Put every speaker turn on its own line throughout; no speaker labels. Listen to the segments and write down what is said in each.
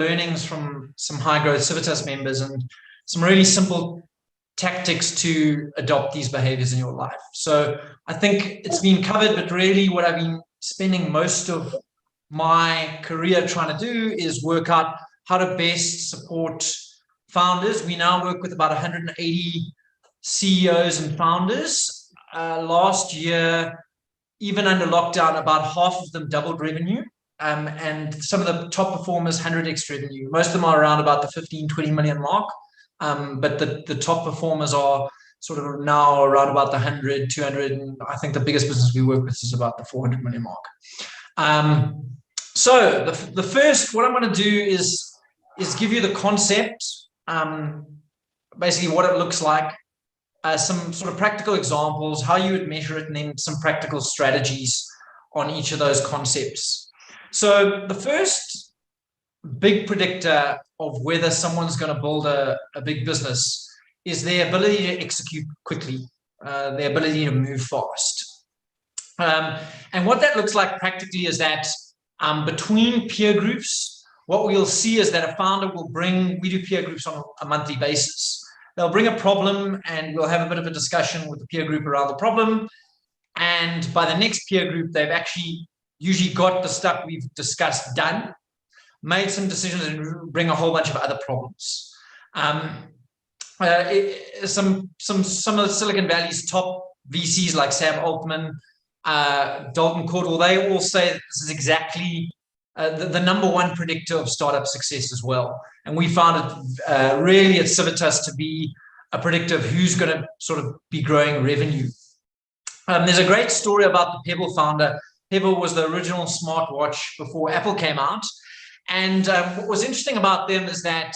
learnings from some high growth Civitas members and some really simple tactics to adopt these behaviors in your life. So I think it's been covered, but really what I've been spending most of my career trying to do is work out how to best support founders. We now work with about 180 CEOs and founders. Last year, even under lockdown, about half of them doubled revenue. And some of the top performers, 100x revenue. Most of them are around about the 15, 20 million mark. But the top performers are sort of now around about the 100, 200. And I think the biggest business we work with is about the 400 million mark. So the first, what I'm going to do is give you the concept, basically what it looks like, some sort of practical examples, how you would measure it, and then some practical strategies on each of those concepts. So the first big predictor of whether someone's going to build a big business is their ability to execute quickly, their ability to move fast. And what that looks like practically is that between peer groups, what we'll see is that a founder will bring, we do peer groups on a monthly basis. They'll bring a problem and we'll have a bit of a discussion with the peer group around the problem. And by the next peer group, they've actually usually got the stuff we've discussed done, made some decisions, and bring a whole bunch of other problems. Some of Silicon Valley's top VCs like Sam Altman, Dalton Cordwell, they all say that this is exactly the number one predictor of startup success as well. And we found it really at Civitas to be a predictor of who's going to sort of be growing revenue. There's a great story about the Pebble founder. Pebble was the original smartwatch before Apple came out. And what was interesting about them is that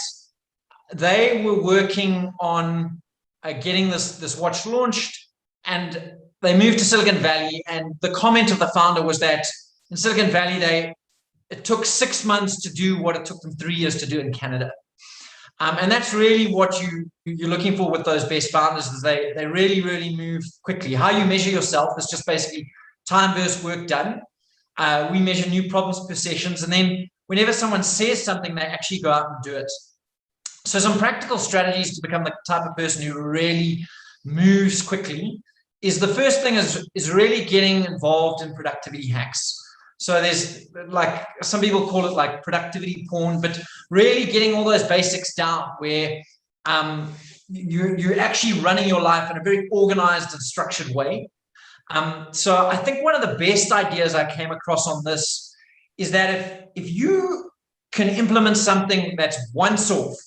they were working on getting this watch launched, and they moved to Silicon Valley. And the comment of the founder was that in Silicon Valley, it took 6 months to do what it took them 3 years to do in Canada. And that's really what you're looking for with those best founders, is they really, really move quickly. How you measure yourself is just basically time versus work done. We measure new problems per sessions, and then whenever someone says something, they actually go out and do it. So some practical strategies to become the type of person who really moves quickly is the first thing is really getting involved in productivity hacks. So there's, like, some people call it like productivity porn, but really getting all those basics down where you're actually running your life in a very organized and structured way. So I think one of the best ideas I came across on this is that if you can implement something that's once off,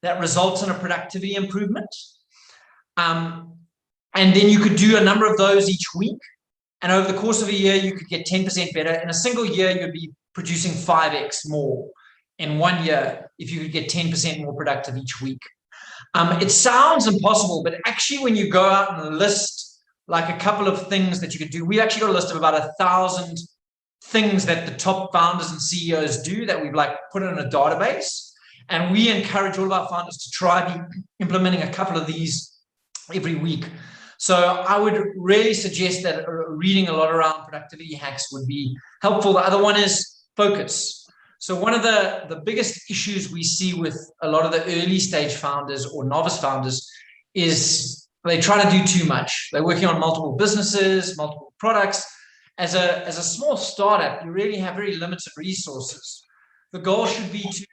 that results in a productivity improvement, and then you could do a number of those each week, and over the course of a year, you could get 10% better. In a single year, you'd be producing 5x more in 1 year if you could get 10% more productive each week. It sounds impossible, but actually when you go out and list like a couple of things that you could do, we actually got a list of about 1,000 things that the top founders and CEOs do that we've like put in a database. And we encourage all of our founders to try implementing a couple of these every week. So I would really suggest that reading a lot around productivity hacks would be helpful. The other one is focus. So one of the biggest issues we see with a lot of the early stage founders or novice founders is they try to do too much. They're working on multiple businesses, multiple products. As a small startup, you really have very limited resources. The goal should be to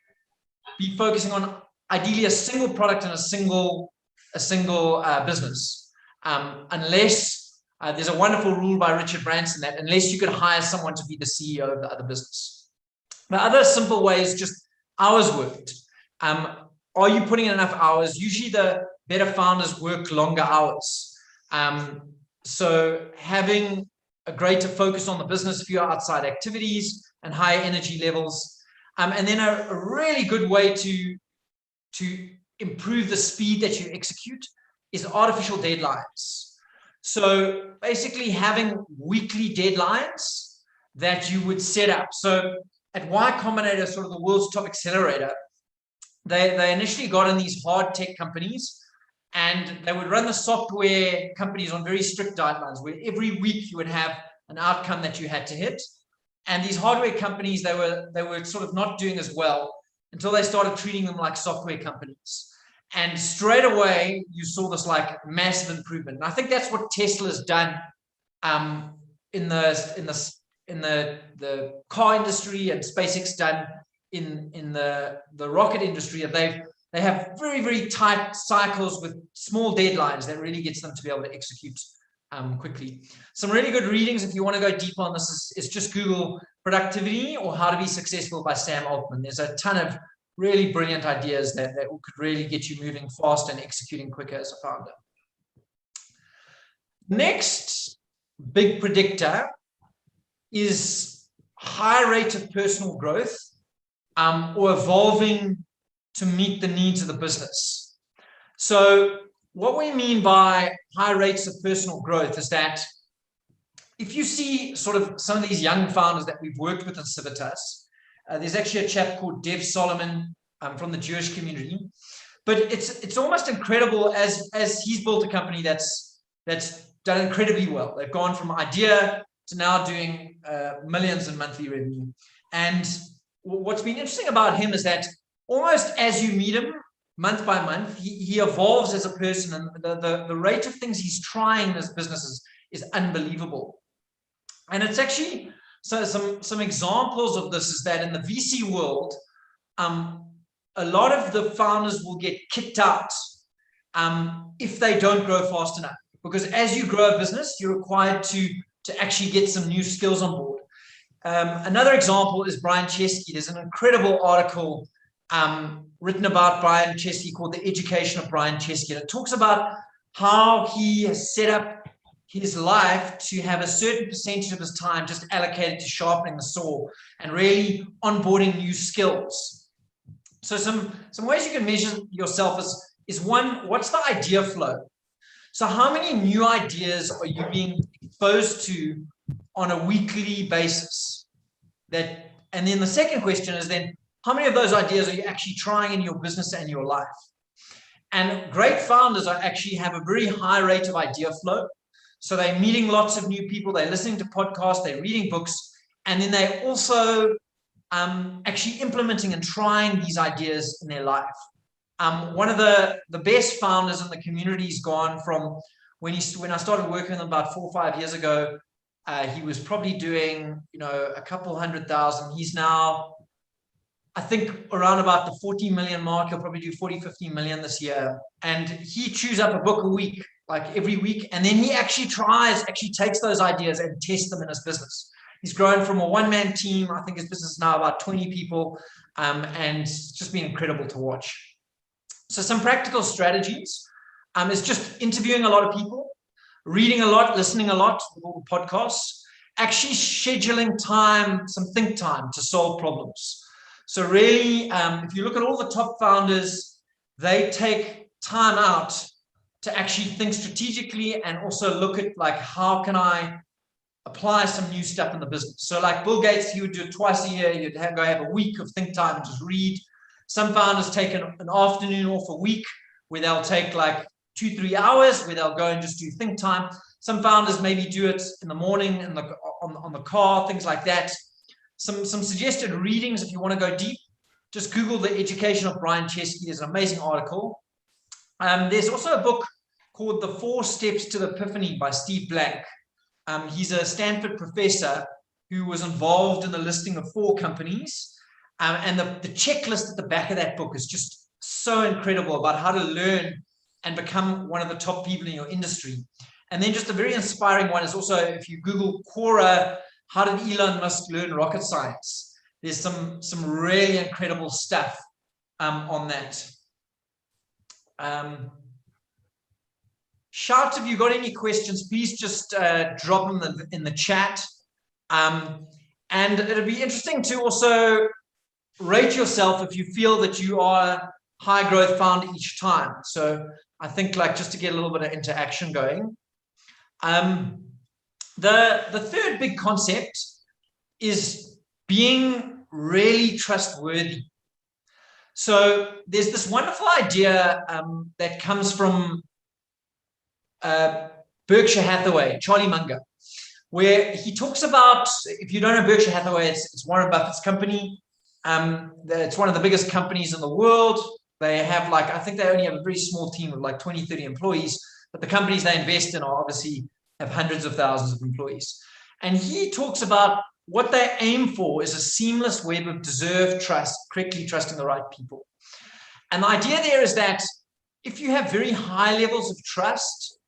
be focusing on ideally a single product and a single business. Unless there's a wonderful rule by Richard Branson that unless you could hire someone to be the CEO of the other business. The other simple way is just hours worked. Are you putting in enough hours? Usually the better founders work longer hours. So having a greater focus on the business, fewer outside activities, and higher energy levels. And then a really good way to improve the speed that you execute is artificial deadlines. So basically having weekly deadlines that you would set up. So at Y Combinator, sort of the world's top accelerator, they initially got in these hard tech companies, and they would run the software companies on very strict guidelines where every week you would have an outcome that you had to hit. And these hardware companies, they were sort of not doing as well. until they started treating them like software companies. And straight away, you saw this like massive improvement. And I think that's what Tesla's done in the car industry, and SpaceX done in the rocket industry. They have very, very tight cycles with small deadlines that really gets them to be able to execute quickly. Some really good readings, if you want to go deep on this, is just Google productivity or how to be successful by Sam Altman. There's a ton of really brilliant ideas that could really get you moving fast and executing quicker as a founder. Next big predictor is high rate of personal growth or evolving to meet the needs of the business. So what we mean by high rates of personal growth is that if you see sort of some of these young founders that we've worked with in Civitas, there's actually a chap called Dev Solomon from the Jewish community, but it's almost incredible as he's built a company that's done incredibly well. They've gone from idea to now doing millions in monthly revenue. And what's been interesting about him is that almost as you meet him month by month, he evolves as a person, and the rate of things he's trying in his businesses is unbelievable. And it's actually, so some examples of this is that in the VC world, a lot of the founders will get kicked out if they don't grow fast enough. Because as you grow a business, you're required to actually get some new skills on board. Another example is Brian Chesky. There's an incredible article written about Brian Chesky called The Education of Brian Chesky. And it talks about how he has set up his life to have a certain percentage of his time just allocated to sharpening the saw and really onboarding new skills. So some ways you can measure yourself is one, what's the idea flow? So how many new ideas are you being exposed to on a weekly basis? And then the second question is then, how many of those ideas are you actually trying in your business and your life? And great founders actually have a very high rate of idea flow. So they're meeting lots of new people, they're listening to podcasts, they're reading books, and then they're also actually implementing and trying these ideas in their life. One of the best founders in the community has gone from when I started working with him about 4 or 5 years ago, he was probably doing, a couple 100,000. He's now, I think, around about the 40 million mark. He'll probably do 40, 50 million this year. And he chews up a book a week, like every week. And then he actually takes those ideas and tests them in his business. He's grown from a one-man team. I think his business is now about 20 people. And it's just been incredible to watch. So some practical strategies is just interviewing a lot of people, reading a lot, listening a lot with all the podcasts, actually scheduling time, some think time to solve problems. So really, if you look at all the top founders, they take time out to actually think strategically and also look at like, how can I apply some new stuff in the business? So like Bill Gates, he would do it twice a year. He'd go have a week of think time and just read. Some founders take an afternoon off a week where they'll take like 2-3 hours where they'll go and just do think time. Some founders maybe do it in the morning on the car, things like that. Some suggested readings if you want to go deep. Just Google The Education of Brian Chesky. There's an amazing article. There's also a book called The 4 Steps to the Epiphany by Steve Blank. He's a Stanford professor who was involved in the listing of 4 companies. And the checklist at the back of that book is just so incredible about how to learn and become one of the top people in your industry. And then just a very inspiring one is also, if you Google Quora, how did Elon Musk learn rocket science? There's some really incredible stuff on that. Shout if you've got any questions, please just drop them in the chat. And it'll be interesting to also rate yourself if you feel that you are high growth founder each time. So I think like just to get a little bit of interaction going. The third big concept is being really trustworthy. So there's this wonderful idea that comes from Berkshire Hathaway, Charlie Munger, where he talks about, if you don't know Berkshire Hathaway, it's Warren Buffett's company. It's one of the biggest companies in the world. They have I think they only have a very small team of 20, 30 employees, but the companies they invest in are obviously have hundreds of thousands of employees. And he talks about what they aim for is a seamless web of deserved trust, correctly trusting the right people. And the idea there is that if you have very high levels of trust,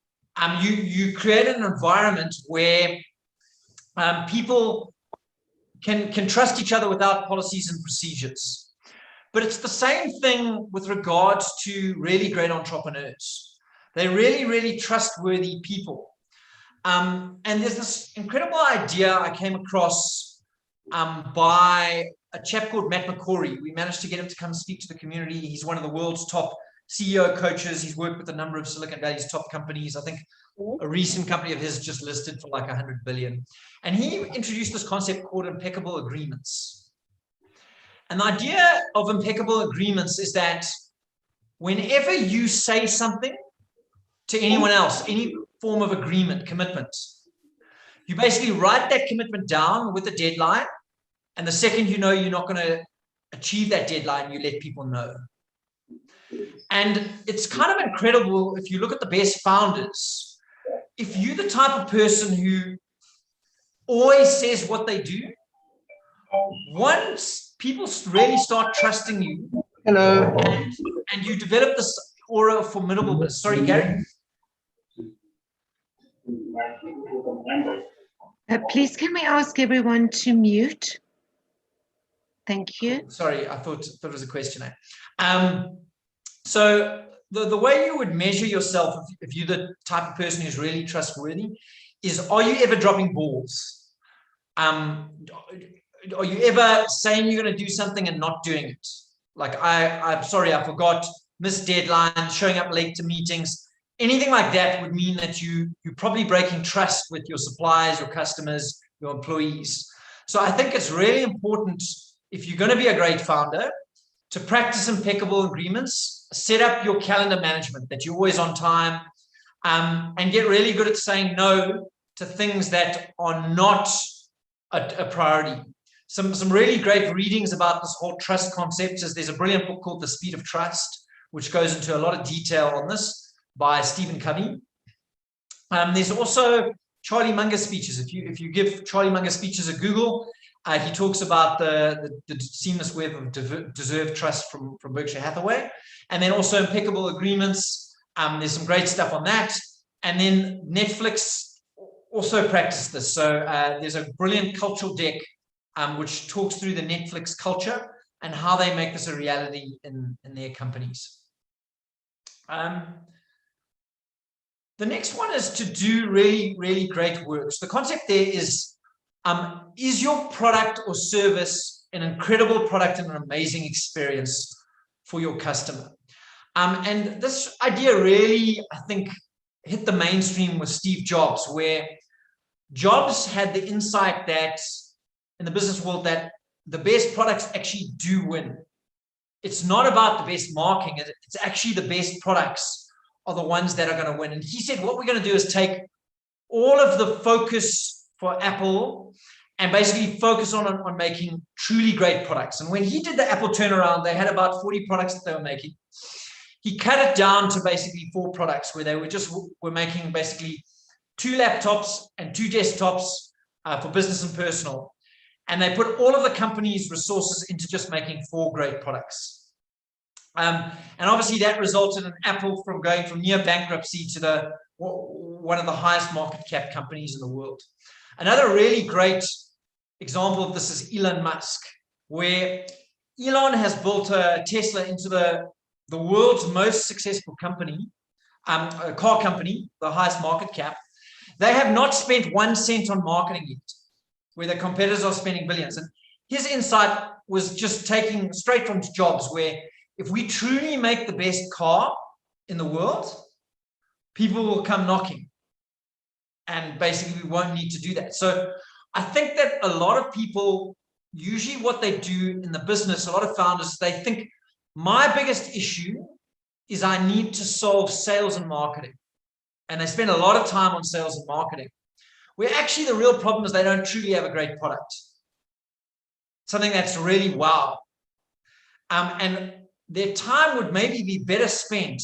you create an environment where people can trust each other without policies and procedures. But it's the same thing with regards to really great entrepreneurs. They're really, really trustworthy people. And there's this incredible idea I came across by a chap called Matt McCory. We managed to get him to come speak to the community. He's one of the world's top CEO coaches. He's worked with a number of Silicon Valley's top companies. I think a recent company of his just listed for 100 billion. And he introduced this concept called impeccable agreements. And the idea of impeccable agreements is that whenever you say something to anyone else, any form of agreement, commitment, you basically write that commitment down with a deadline. And the second you know you're not going to achieve that deadline, you let people know. And it's kind of incredible if you look at the best founders. If you're the type of person who always says what they do, once people really start trusting you,
hello,
and you develop this aura of formidableness. Sorry, Gary.
Please, can we ask everyone to mute? Thank you.
Sorry, I thought it was a question. So the way you would measure yourself, if you're the type of person who's really trustworthy, is are you ever dropping balls? Are you ever saying you're going to do something and not doing it? I'm sorry, I forgot, missed deadlines, showing up late to meetings. Anything like that would mean that you're probably breaking trust with your suppliers, your customers, your employees. So I think it's really important, if you're going to be a great founder, to practice impeccable agreements, set up your calendar management, that you're always on time, and get really good at saying no to things that are not a priority. Some really great readings about this whole trust concept is there's a brilliant book called The Speed of Trust, which goes into a lot of detail on this, by Stephen Covey. There's also Charlie Munger's speeches. If you give Charlie Munger's speeches a Google, he talks about the seamless web of deserved trust from Berkshire Hathaway, and then also impeccable agreements. There's some great stuff on that. And then Netflix also practice this. So there's a brilliant cultural deck which talks through the Netflix culture and how they make this a reality in their companies. The next one is to do really, really great work. So the concept there is your product or service an incredible product and an amazing experience for your customer? And this idea really, I think, hit the mainstream with Steve Jobs, where Jobs had the insight that in the business world that the best products actually do win. It's not about the best marketing. It's actually the best products are the ones that are going to win. And he said, what we're going to do is take all of the focus for Apple and basically focus on making truly great products. And when he did the Apple turnaround, they had about 40 products that they were making. He cut it down to basically 4 products where they were making basically 2 laptops and 2 desktops for business and personal. And they put all of the company's resources into just making 4 great products. And obviously that resulted in Apple going from near bankruptcy to one of the highest market cap companies in the world. Another really great example of this is Elon Musk, where Elon has built Tesla into the world's most successful company, a car company, the highest market cap. They have not spent 1 cent on marketing yet, where their competitors are spending billions. And his insight was just taking straight from Jobs, where if we truly make the best car in the world, people will come knocking. And basically, we won't need to do that. So I think that a lot of people, usually what they do in the business, a lot of founders, they think, my biggest issue is I need to solve sales and marketing. And they spend a lot of time on sales and marketing, where actually the real problem is they don't truly have a great product. Something that's really wow. And their time would maybe be better spent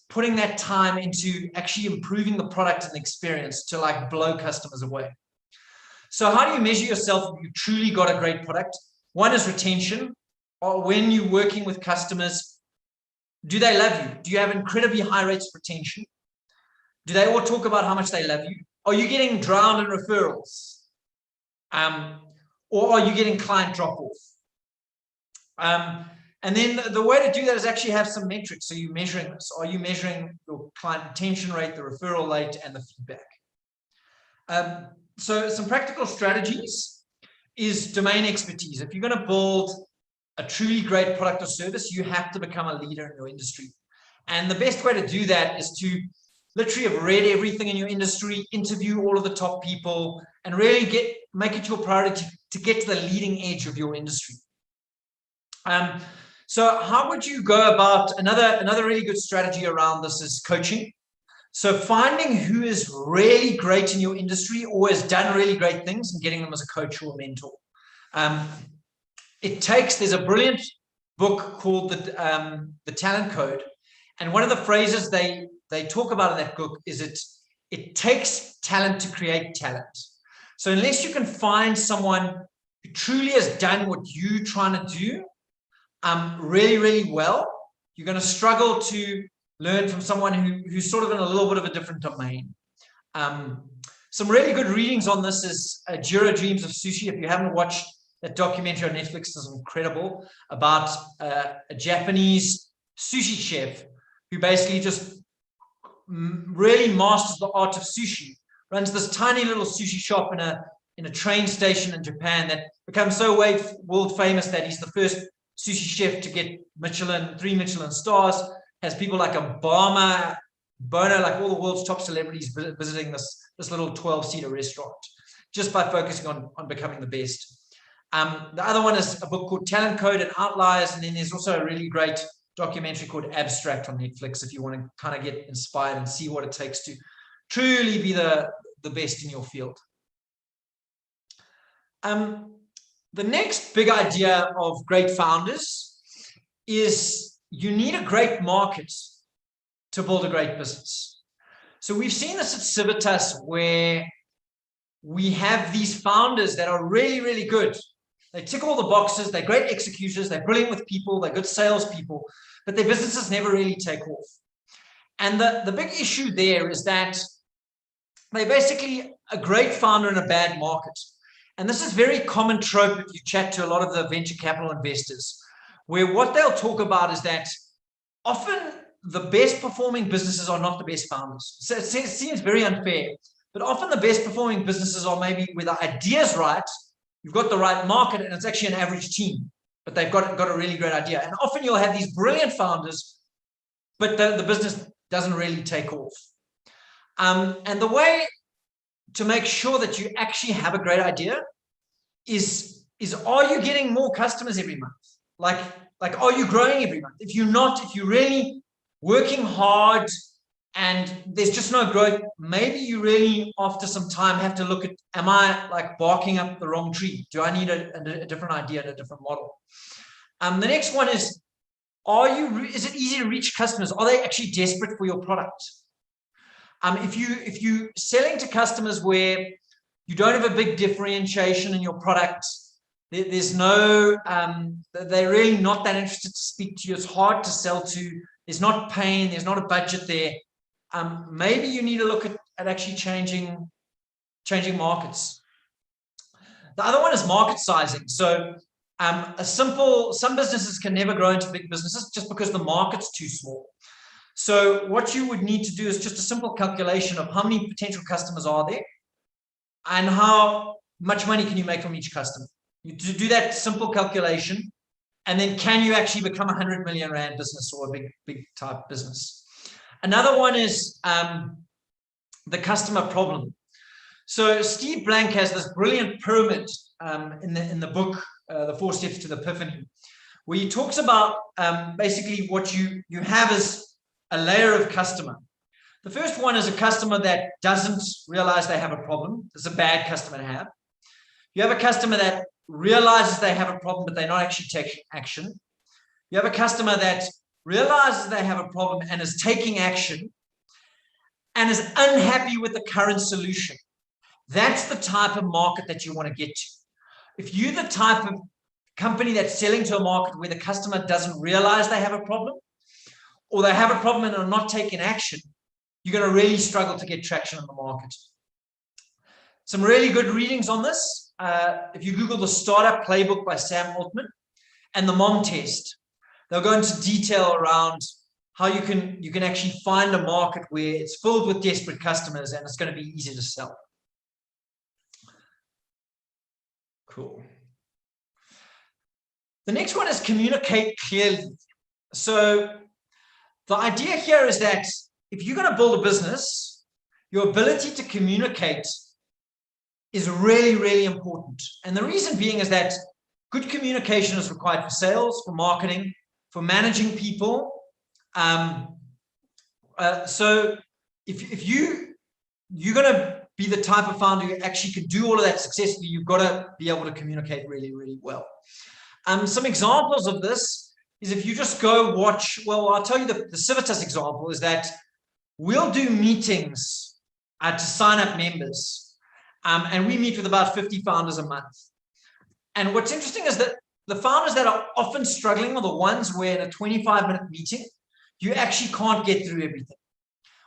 putting that time into actually improving the product and the experience to like blow customers away. So how do you measure yourself if you truly got a great product? One is retention. Or when you're working with customers, do they love you? Do you have incredibly high rates of retention? Do they all talk about how much they love you? Are you getting drowned in referrals? Or are you getting client drop-off? And then the way to do that is actually have some metrics. So you're measuring this. Are you measuring your client retention rate, the referral rate, and the feedback? So some practical strategies is domain expertise. If you're going to build a truly great product or service, you have to become a leader in your industry. And the best way to do that is to literally have read everything in your industry, interview all of the top people, and really make it your priority to get to the leading edge of your industry. So how would you go about another really good strategy around this is coaching. So finding who is really great in your industry or has done really great things and getting them as a coach or a mentor. There's a brilliant book called the Talent Code. And one of the phrases they talk about in that book is it takes talent to create talent. So unless you can find someone who truly has done what you're trying to do really, really well, you're going to struggle to learn from someone who's sort of in a little bit of a different domain. Some really good readings on this is Jiro Dreams of Sushi. If you haven't watched that documentary on Netflix, is incredible, about a Japanese sushi chef who basically just really masters the art of sushi, runs this tiny little sushi shop in a train station in Japan that becomes so world famous that he's the first sushi chef to get 3 Michelin stars, has people like Obama, Bono, like all the world's top celebrities visiting this little 12-seater restaurant just by focusing on becoming the best. The other one is a book called Talent Code and Outliers, and then there's also a really great documentary called Abstract on Netflix if you want to kind of get inspired and see what it takes to truly be the best in your field. The next big idea of great founders is you need a great market to build a great business. So we've seen this at Civitas where we have these founders that are really, really good. They tick all the boxes. They're great executors. They're brilliant with people. They're good salespeople, but their businesses never really take off. And the big issue there is that they're basically a great founder in a bad market. And this is very common trope if you chat to a lot of the venture capital investors, where what they'll talk about is that often the best performing businesses are not the best founders. So it seems very unfair, but often the best performing businesses are maybe where the idea's right, you've got the right market, and it's actually an average team, but they've got a really great idea. And often you'll have these brilliant founders, but the business doesn't really take off. And the way to make sure that you actually have a great idea is are you getting more customers every month? Like are you growing every month? If you're not, if you're really working hard and there's just no growth, maybe you really, after some time, have to look at, am I like barking up the wrong tree? Do I need a different idea and a different model? The next one is it easy to reach customers? Are they actually desperate for your product? If you selling to customers where you don't have a big differentiation in your product, there's no, they're really not that interested to speak to you. It's hard to sell to. There's not pain. There's not a budget there. Maybe you need to look at actually changing markets. The other one is market sizing. So some businesses can never grow into big businesses just because the market's too small. So what you would need to do is just a simple calculation of how many potential customers are there and how much money can you make from each customer. You do that simple calculation, and then can you actually become a 100 million rand business or a big type business? Another one is the customer problem. So Steve Blank has this brilliant pyramid in the book, The 4 Steps to the Epiphany, where he talks about basically what you have is a layer of customer. The first one is a customer that doesn't realize they have a problem. It's a bad customer to have. You have a customer that realizes they have a problem, but they're not actually taking action. You have a customer that realizes they have a problem and is taking action and is unhappy with the current solution. That's the type of market that you want to get to. If you're the type of company that's selling to a market where the customer doesn't realize they have a problem, or they have a problem and are not taking action, you're going to really struggle to get traction in the market. Some really good readings on this. If you Google the Startup Playbook by Sam Altman and the Mom Test, they'll go into detail around how you can actually find a market where it's filled with desperate customers and it's going to be easy to sell. Cool. The next one is communicate clearly. So the idea here is that if you're going to build a business, your ability to communicate is really, really important. And the reason being is that good communication is required for sales, for marketing, for managing people. So if you're going to be the type of founder who actually can do all of that successfully, you've got to be able to communicate really, really well. Some examples of this is if you just go watch, well, I'll tell you the Civitas example is that we'll do meetings to sign up members. And we meet with about 50 founders a month. And what's interesting is that the founders that are often struggling are the ones where in a 25-minute meeting, you actually can't get through everything.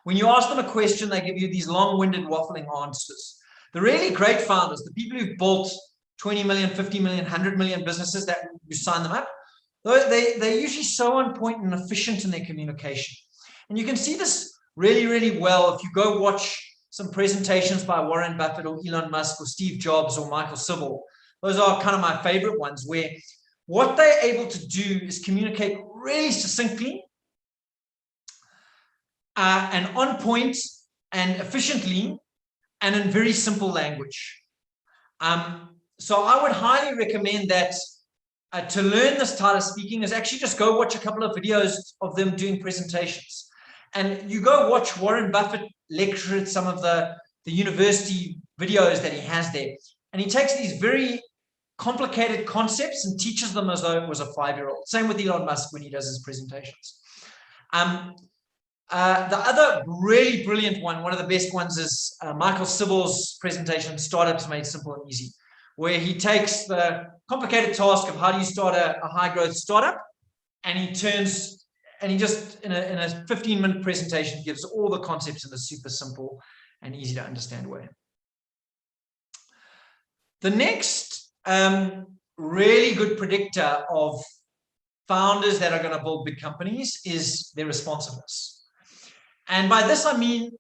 When you ask them a question, they give you these long-winded waffling answers. The really great founders, the people who've built 20 million, 50 million, 100 million businesses that you sign them up, they're usually so on point and efficient in their communication. And you can see this really, really well if you go watch some presentations by Warren Buffett or Elon Musk or Steve Jobs or Michael Sybil. Those are kind of my favorite ones, where what they're able to do is communicate really succinctly and on point and efficiently and in very simple language. So I would highly recommend that to learn this style of speaking is actually just go watch a couple of videos of them doing presentations. And you go watch Warren Buffett lecture at some of the university videos that he has there. And he takes these very complicated concepts and teaches them as though it was a 5-year-old. Same with Elon Musk when he does his presentations. The other really brilliant one of the best ones is Michael Sybil's presentation, Startups Made Simple and Easy, where he takes the complicated task of how do you start a high growth startup, and he just in a 15-minute presentation gives all the concepts in a super simple and easy to understand way. The next really good predictor of founders that are going to build big companies is their responsiveness. And by this, I mean,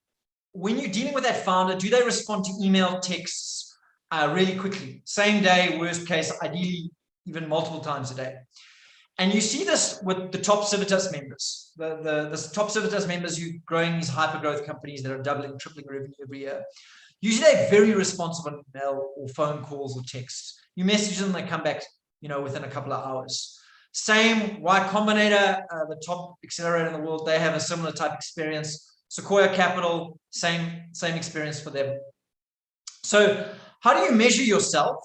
when you're dealing with that founder, do they respond to email, texts really quickly? Same day, worst case, ideally even multiple times a day. And you see this with the top Civitas members. The top Civitas members who are growing these hyper-growth companies that are doubling, tripling revenue every year. Usually they're very responsive on email or phone calls or texts. You message them, they come back, within a couple of hours. Same, Y Combinator, the top accelerator in the world, they have a similar type experience. Sequoia Capital, same experience for them. So how do you measure yourself?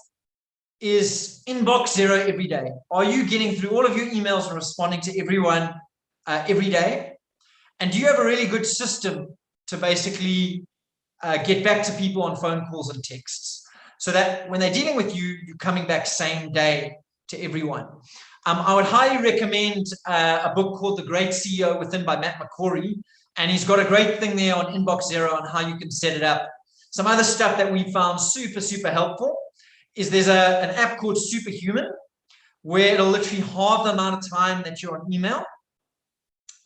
Is inbox zero every day? Are you getting through all of your emails and responding to everyone every day? And do you have a really good system to basically get back to people on phone calls and texts, so that when they're dealing with you, you're coming back same day to everyone? I would highly recommend a book called The Great CEO Within by Matt McCory, and he's got a great thing there on inbox zero on how you can set it up. Some other stuff that we found super, super helpful is there's an app called Superhuman, where it'll literally halve the amount of time that you're on email.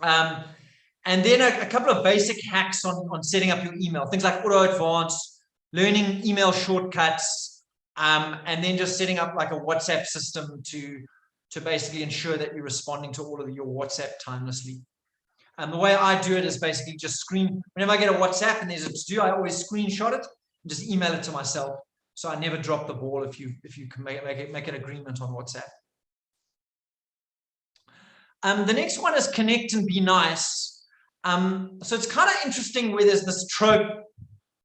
And then a couple of basic hacks on setting up your email, things like auto advance, learning email shortcuts, and then just setting up like a WhatsApp system to basically ensure that you're responding to all of your WhatsApp timelessly. And the way I do it is basically just whenever I get a WhatsApp and there's a to-do, I always screenshot it and just email it to myself. So I never drop the ball if you can make an agreement on WhatsApp. The next one is connect and be nice. So it's kind of interesting where there's this trope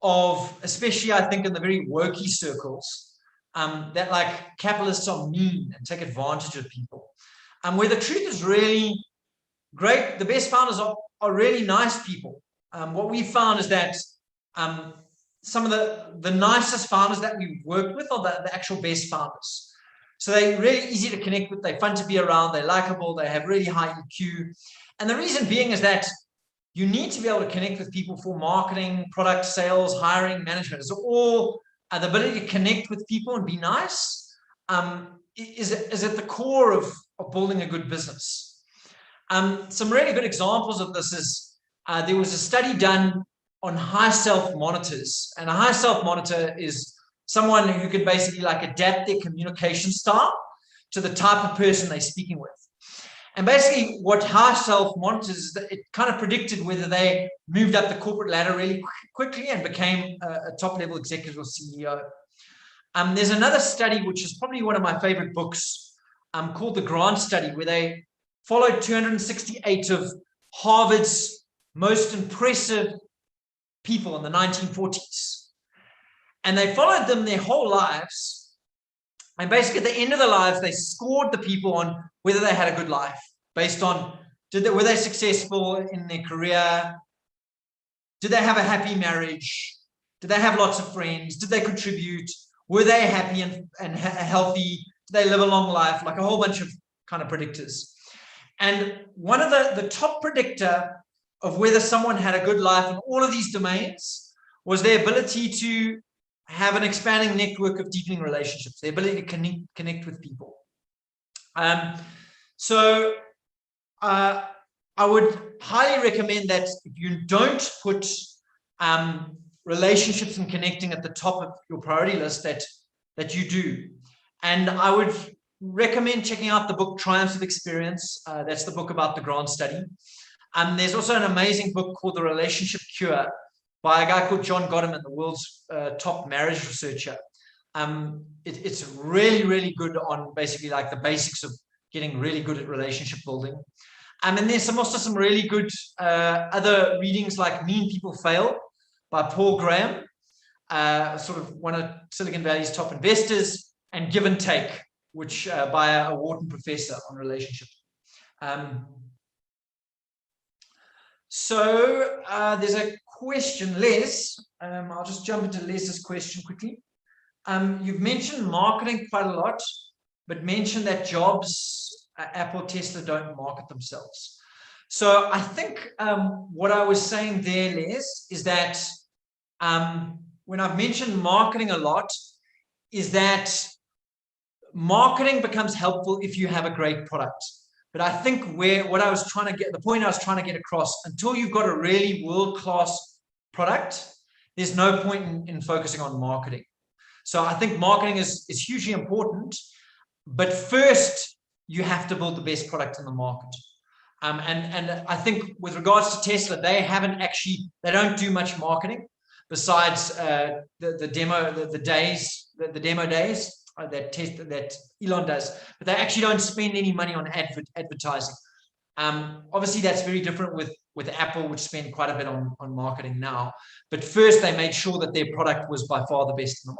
of, especially I think in the very worky circles, that like capitalists are mean and take advantage of people. where the truth is really great. The best founders are really nice people. What we found is that some of the nicest founders that we've worked with are the actual best founders. So they're really easy to connect with. They're fun to be around. They're likable. They have really high EQ. And the reason being is that you need to be able to connect with people for marketing, product sales, hiring, management. It's all the ability to connect with people and be nice is at the core of building a good business. Some really good examples of this is there was a study done on high self monitors, and a high self monitor is someone who could basically like adapt their communication style to the type of person they're speaking with. And basically what high self monitors is that it kind of predicted whether they moved up the corporate ladder really quickly and became a top level executive or CEO. There's another study, which is probably one of my favorite books, called the Grant Study, where they followed 268 of Harvard's most impressive people in the 1940s. And they followed them their whole lives. And basically at the end of their lives, they scored the people on whether they had a good life based on were they successful in their career? Did they have a happy marriage? Did they have lots of friends? Did they contribute? Were they happy and healthy? Did they live a long life? Like a whole bunch of kind of predictors. And one of the top predictor of whether someone had a good life in all of these domains was their ability to have an expanding network of deepening relationships, the ability to connect with people. So I would highly recommend that if you don't put relationships and connecting at the top of your priority list, that you do. And I would recommend checking out the book Triumphs of Experience. That's the book about the Grant Study. There's also an amazing book called The Relationship Cure by a guy called John Gottman, the world's top marriage researcher. It's really, really good on basically like the basics of getting really good at relationship building. And there's also some really good other readings like Mean People Fail by Paul Graham, sort of one of Silicon Valley's top investors, and Give and Take, which by a Wharton professor on relationship. So there's a question, Les. I'll just jump into Les's question quickly. You've mentioned marketing quite a lot, but mentioned that Jobs, Apple, Tesla don't market themselves. So I think what I was saying there, Les, is that when I've mentioned marketing a lot, is that marketing becomes helpful if you have a great product. But I think the point I was trying to get across, until you've got a really world-class product, there's no point in focusing on marketing. So I think marketing is hugely important, but first you have to build the best product in the market. And I think with regards to Tesla, they don't do much marketing besides the demo days that Elon does, but they actually don't spend any money on advertising. Obviously that's very different with Apple, which spend quite a bit on marketing now, but first they made sure that their product was by far the best in the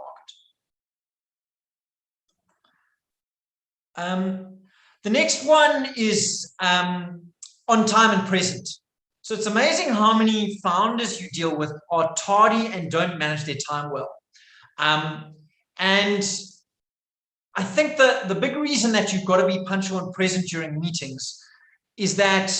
market. The next one is on time and present. So it's amazing how many founders you deal with are tardy and don't manage their time well. And I think that the big reason that you've got to be punctual and present during meetings is that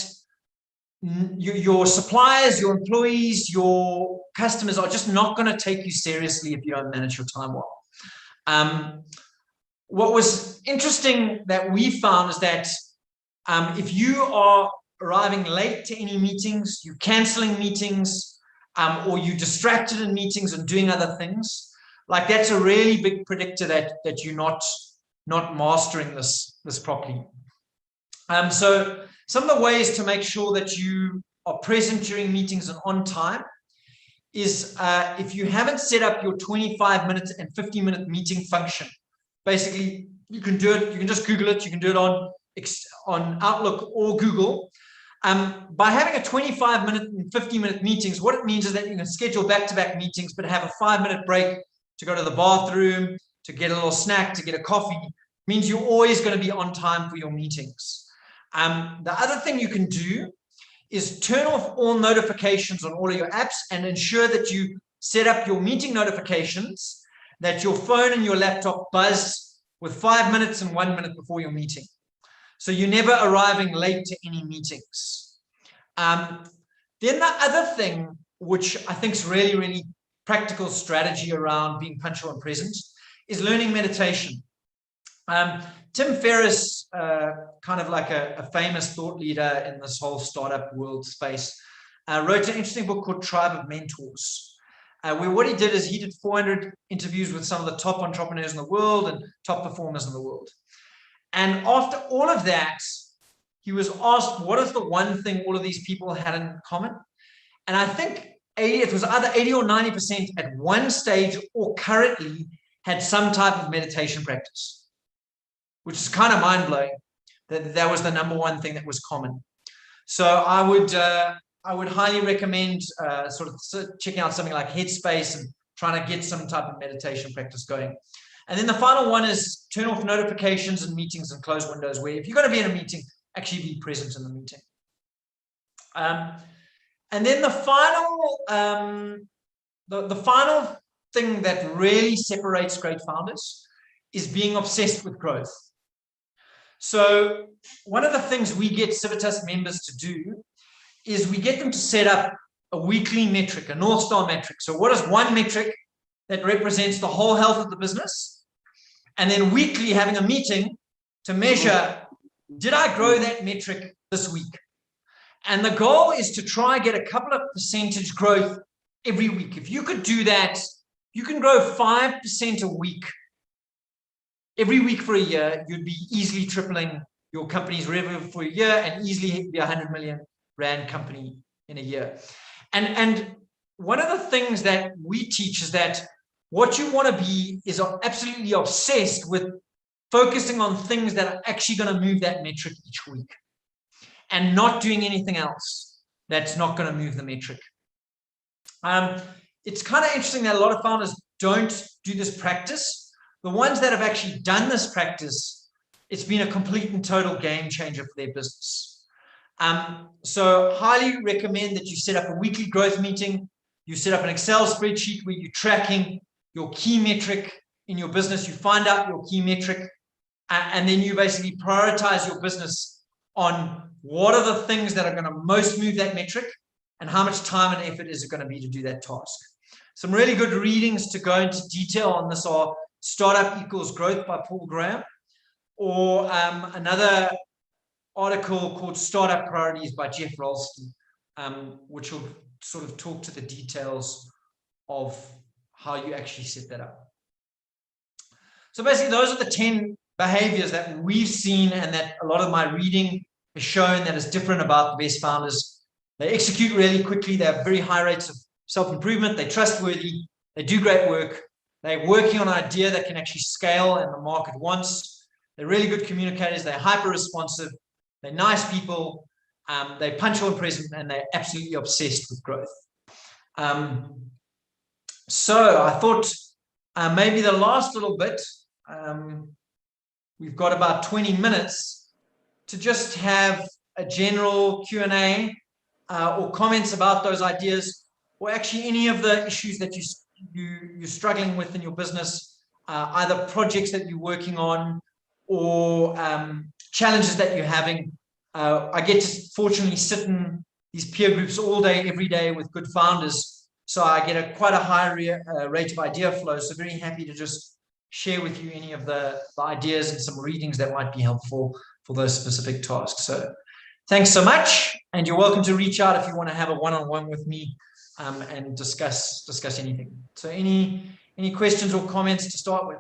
your suppliers, your employees, your customers are just not going to take you seriously if you don't manage your time well. What was interesting that we found is that if you are arriving late to any meetings, you're canceling meetings, or you're distracted in meetings and doing other things, like that's a really big predictor that you're not mastering this properly. So some of the ways to make sure that you are present during meetings and on time is if you haven't set up your 25-minute and 50-minute meeting function, basically you can do it, you can just Google it, you can do it on Outlook or Google. By having a 25-minute and 50-minute meetings, what it means is that you can schedule back-to-back meetings, but have a 5-minute break to go to the bathroom, to get a little snack, to get a coffee. It means you're always going to be on time for your meetings. The other thing you can do is turn off all notifications on all of your apps and ensure that you set up your meeting notifications, that your phone and your laptop buzz with 5 minutes and 1 minute before your meeting. So you're never arriving late to any meetings. Then the other thing, which I think is really, really practical strategy around being punctual and present, is learning meditation. Tim Ferriss, kind of like a famous thought leader in this whole startup world space, wrote an interesting book called Tribe of Mentors, where what he did is he did 400 interviews with some of the top entrepreneurs in the world and top performers in the world. And after all of that, he was asked, what is the one thing all of these people had in common? And I think it was either 80 or 90% at one stage or currently had some type of meditation practice, which is kind of mind-blowing that was the number one thing that was common. So I would highly recommend sort of checking out something like Headspace and trying to get some type of meditation practice going. And then the final one is turn off notifications and meetings and close windows, where if you're going to be in a meeting, actually be present in the meeting. And then the final thing that really separates great founders is being obsessed with growth. So one of the things we get Civitas members to do is we get them to set up a weekly metric, a North Star metric. So what is one metric that represents the whole health of the business? And then weekly having a meeting to measure, did I grow that metric this week? And the goal is to try and get a couple of percentage growth every week. If you could do that, you can grow 5% a week. Every week for a year, you'd be easily tripling your company's revenue for a year and easily be a 100 million rand company in a year. And one of the things that we teach is that what you want to be is absolutely obsessed with focusing on things that are actually going to move that metric each week and not doing anything else that's not going to move the metric. It's kind of interesting that a lot of founders don't do this practice. The ones that have actually done this practice, it's been a complete and total game changer for their business. So highly recommend that you set up a weekly growth meeting. You set up an Excel spreadsheet where you're tracking your key metric in your business. You find out your key metric, and then you basically prioritize your business on what are the things that are going to most move that metric and how much time and effort is it going to be to do that task. Some really good readings to go into detail on this are Startup Equals Growth by Paul Graham, or another article called Startup Priorities by Jeff Ralston, which will sort of talk to the details of how you actually set that up. So basically, those are the 10 behaviors that we've seen and that a lot of my reading has shown that is different about the best founders. They execute really quickly. They have very high rates of self-improvement. They're trustworthy. They do great work. They're working on an idea that can actually scale and the market wants. They're really good communicators. They're hyper-responsive. They're nice people. They're punctual and present, and they're absolutely obsessed with growth. So I thought maybe the last little bit, we've got about 20 minutes to just have a general Q&A or comments about those ideas, or actually any of the issues that you're struggling with in your business, either projects that you're working on or challenges that you're having. I get to fortunately sit in these peer groups all day, every day with good founders. So I get quite a high rate of idea flow. So very happy to just share with you any of the ideas and some readings that might be helpful for those specific tasks. So thanks so much. And you're welcome to reach out if you want to have a one-on-one with me and discuss anything. So any questions or comments to start with?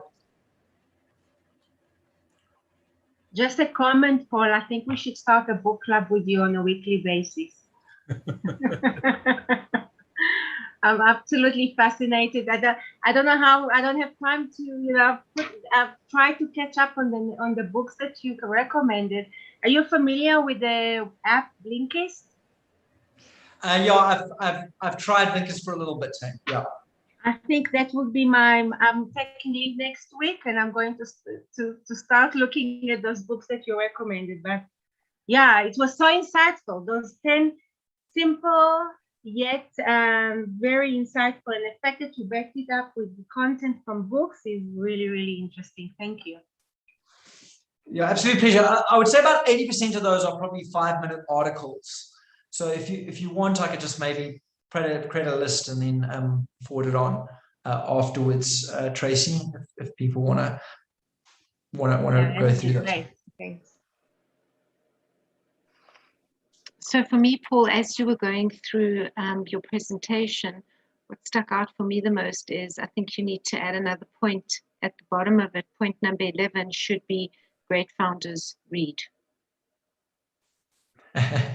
Just a comment, Paul. I think we should start a book club with you on a weekly basis. I'm absolutely fascinated. I don't know how. I don't have time to try to catch up on the books that you recommended. Are you familiar with the app Blinkist?
Yeah, I've tried Blinkist for a little bit. Yeah.
I think that would be I'm taking leave next week, and I'm going to start looking at those books that you recommended. But Yeah, it was so insightful. Those 10 simple yet very insightful, and the fact that you backed it up with the content from books is really, really interesting. Thank you.
Yeah, absolute pleasure. I would say about 80% of those are probably 5-minute articles. So if you want, I could just maybe create a list and then forward it on afterwards, Tracy, if people want to go through that.
Great. Thanks.
So for me, Paul, as you were going through your presentation, what stuck out for me the most is I think you need to add another point at the bottom of it. Point number 11 should be great founders read.
100%.